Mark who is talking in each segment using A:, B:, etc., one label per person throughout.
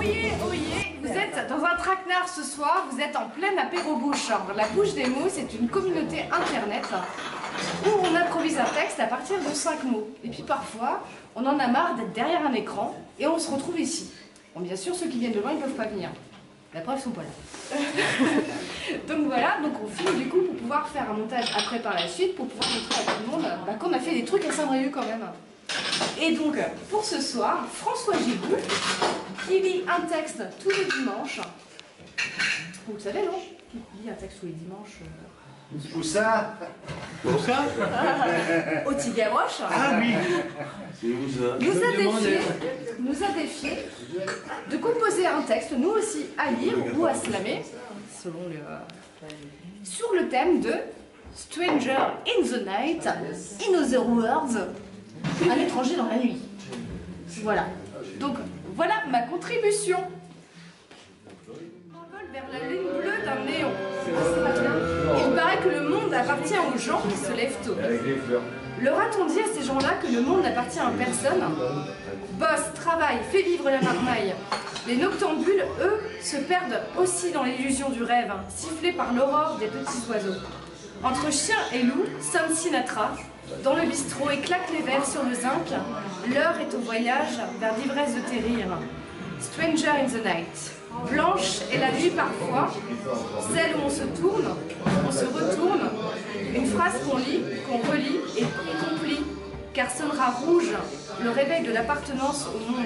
A: Oyez, oyez, vous êtes dans un traquenard ce soir, vous êtes en pleine apéro-bouche. La Bouche des mots, c'est une communauté internet où on improvise un texte à partir de 5 mots. Et puis parfois, on en a marre d'être derrière un écran et on se retrouve ici. Bon, bien sûr, ceux qui viennent de loin, ils ne peuvent pas venir. La preuve, ils sont pas là. Donc voilà, donc on finit du coup pour pouvoir faire un montage après par la suite, pour pouvoir montrer à tout le monde qu'on a fait des trucs à Saint-Brieuc quand même. Et donc, pour ce soir, François Gigou, qui lit un texte tous les dimanches. Vous le savez, non? Qui lit un texte tous les dimanches
B: Où ça?
C: Où ça?
A: Au Tigavroche.
C: Ah oui.
B: C'est où ça?
A: Nous a défié de composer un texte, nous aussi, à lire ou à slammer, selon le, sur le thème de Stranger in the Night, in other words, un étranger dans la nuit. Voilà. Donc, voilà ma contribution. M'envole vers la lune bleue d'un néon. Il paraît que le monde appartient aux gens qui se lèvent tôt. Leur a-t-on dit à ces gens-là que le monde n'appartient à personne? Bosse, travaille, fait vivre la marmaille. Les noctambules, eux, se perdent aussi dans l'illusion du rêve, sifflés par l'aurore des petits oiseaux. Entre chien et loup, sonne Sinatra. Dans le bistrot éclatent les verres sur le zinc. L'heure est au voyage vers l'ivresse de tes rires. Stranger in the night. Blanche est la nuit parfois, celle où on se tourne, on se retourne. Une phrase qu'on lit, qu'on relit et qu'on plie, car sonnera rouge le réveil de l'appartenance au monde.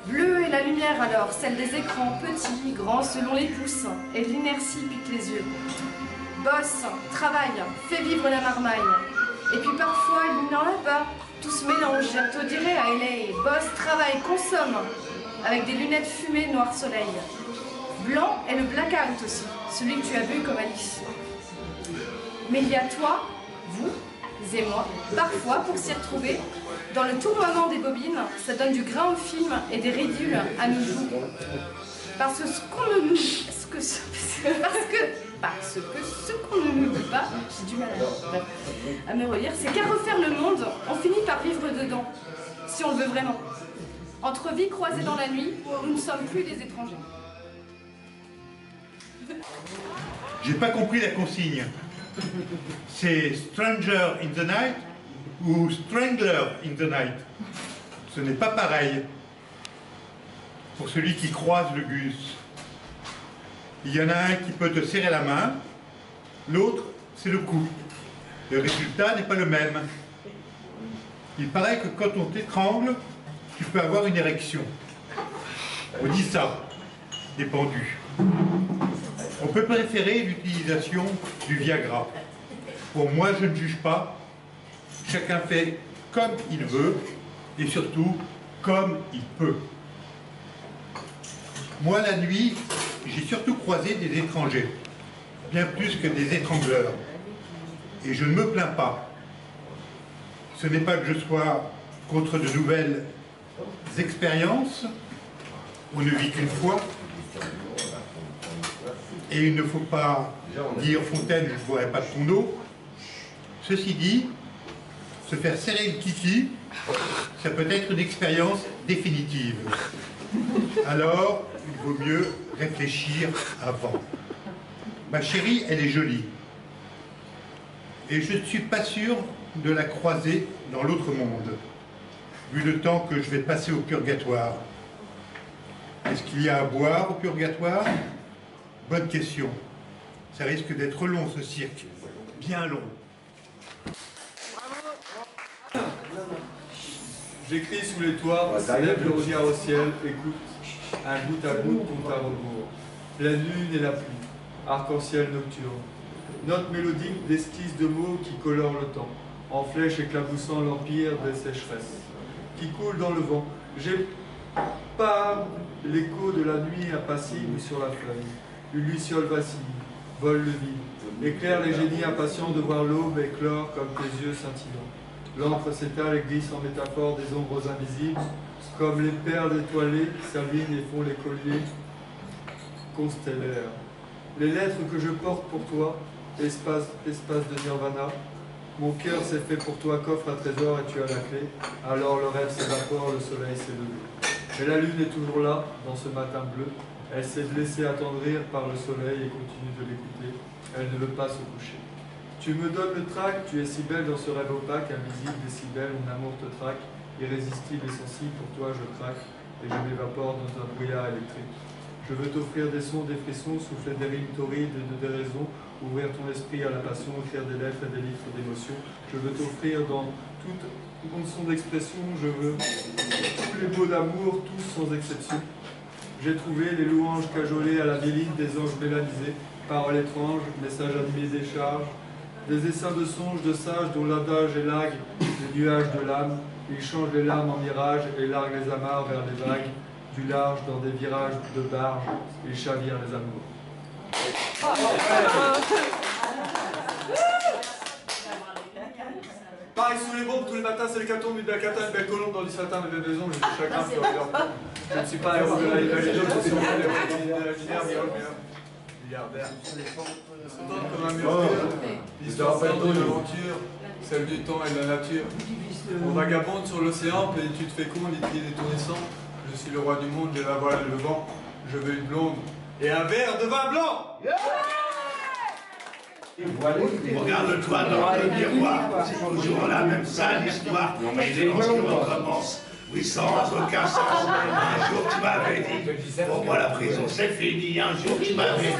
A: Bleue est la lumière alors, celle des écrans, petits, grands selon les pouces, et l'inertie pique les yeux. Bosse, travaille, fait vivre la marmaille. Et puis parfois, il n'en a pas. Tout se mélange, je te dirais à LA. Bosse, travaille, consomme. Avec des lunettes fumées noir soleil. Blanc est le blackout aussi, celui que tu as vu comme Alice. Mais il y a toi, vous et moi, parfois pour s'y retrouver, dans le tournoiement des bobines, ça donne du grain au film et des ridules à nos joues. Parce que ce qu'on ne nous... Parce que ce qu'on ne nous dit pas, j'ai du mal à me relire, c'est qu'à refaire le monde, on finit par vivre dedans, si on le veut vraiment. Entre vies croisées dans la nuit, nous ne sommes plus des étrangers.
C: J'ai pas compris la consigne. C'est Stranger in the Night ou Strangler in the Night? Ce n'est pas pareil. Pour celui qui croise le Gus. Il y en a un qui peut te serrer la main, l'autre, c'est le cou. Le résultat n'est pas le même. Il paraît que quand on t'étrangle, tu peux avoir une érection. On dit ça, des pendus. On peut préférer l'utilisation du Viagra. Pour moi, je ne juge pas. Chacun fait comme il veut et surtout comme il peut. Moi, la nuit, j'ai surtout croisé des étrangers, bien plus que des étrangleurs. Et je ne me plains pas. Ce n'est pas que je sois contre de nouvelles expériences. On ne vit qu'une fois. Et il ne faut pas dire Fontaine, je ne boirai pas de ton eau. Ceci dit, se faire serrer le kiki, ça peut être une expérience définitive. Alors, il vaut mieux réfléchir avant. Ma chérie, elle est jolie. Et je ne suis pas sûr de la croiser dans l'autre monde, vu le temps que je vais passer au purgatoire. Est-ce qu'il y a à boire au purgatoire? Bonne question. Ça risque d'être long, ce cirque. Bien long.
D: J'écris sous les toits, lève le regard au ciel, écoute, un goutte à goutte compte à rebours. Pleine lune et la pluie, arc-en-ciel nocturne. Note mélodique d'esquisses de mots qui colorent le temps, en flèche éclaboussant l'empire des sécheresses, qui coulent dans le vent. J'ai pas l'écho de la nuit impassible sur la feuille. Une luciole vacille, vole le vide, éclaire les génies impatients de voir l'aube éclore comme tes yeux scintillants. L'encre s'étale et glisse en métaphore des ombres invisibles, comme les perles étoilées s'alignent et font les colliers constellaires. Les lettres que je porte pour toi, espace de nirvana, mon cœur s'est fait pour toi coffre à trésor et tu as la clé, alors le rêve s'évapore, le soleil s'est levé. Mais la lune est toujours là, dans ce matin bleu. Elle s'est laissée attendrir par le soleil et continue de l'écouter. Elle ne veut pas se coucher. Tu me donnes le trac, tu es si belle dans ce rêve opaque, invisible, décibel, mon amour te traque. Irrésistible et sensible, pour toi je craque et je m'évapore dans un brouillard électrique. Je veux t'offrir des sons, des frissons, souffler des rimes torrides et de déraison, ouvrir ton esprit à la passion, écrire des lettres et des livres d'émotion. Je veux t'offrir dans toute son d'expression, je veux tous les mots d'amour, tous sans exception. J'ai trouvé les louanges cajolées à la méline des anges mélanisés, paroles étranges, messages animés des charges, des essaims de songes de sages dont l'adage élague les nuages de l'âme. Ils changent les larmes en mirages et larguent les amarres vers les vagues. Du large dans des virages de barge, ils chavirent les amours. Pareil sous les bombes, tous les matins c'est le caton, une belle cata, une belle colombe dans du satin, une belle maison, j'ai du chagrin sur leur peau. Je ne suis pas héros de la religion, je suis milliardaire. Il se donne comme un murmure, l'histoire d'une aventure, celle du temps et de la nature. On vagabonde sur l'océan, plénitude féconde, liquide et tournescent. Je suis le roi du monde, j'ai la voile et le vent. Je veux une blonde et un verre de vin blanc.
E: Regarde-toi dans le miroir, c'est toujours la même sale histoire. Mais les monstres recommencent, oui, sans aucun sens. Un jour tu m'avais dit, pour moi la prison c'est fini. Un jour tu m'avais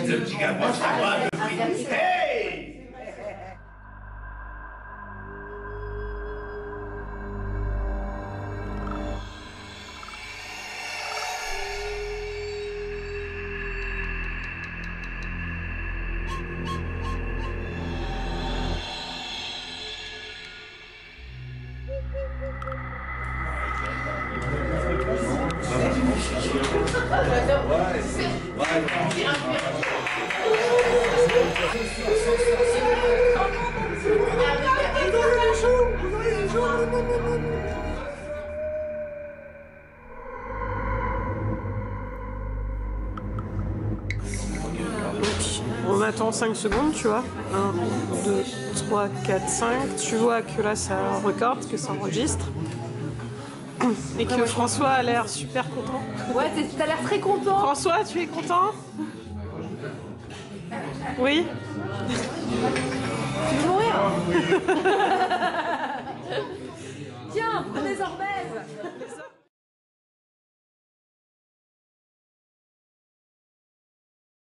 E: dit, le petit gamin ça va de prix. Hey!
F: On attend 5 secondes, tu vois. 1, 2, 3, 4, 5. Tu vois que là, ça recorde, que ça enregistre. Et que François a l'air super content.
A: Ouais, t'as l'air très content.
F: François, tu es content? Oui?
A: Tu veux mourir? Tiens, prends des Orbèzes.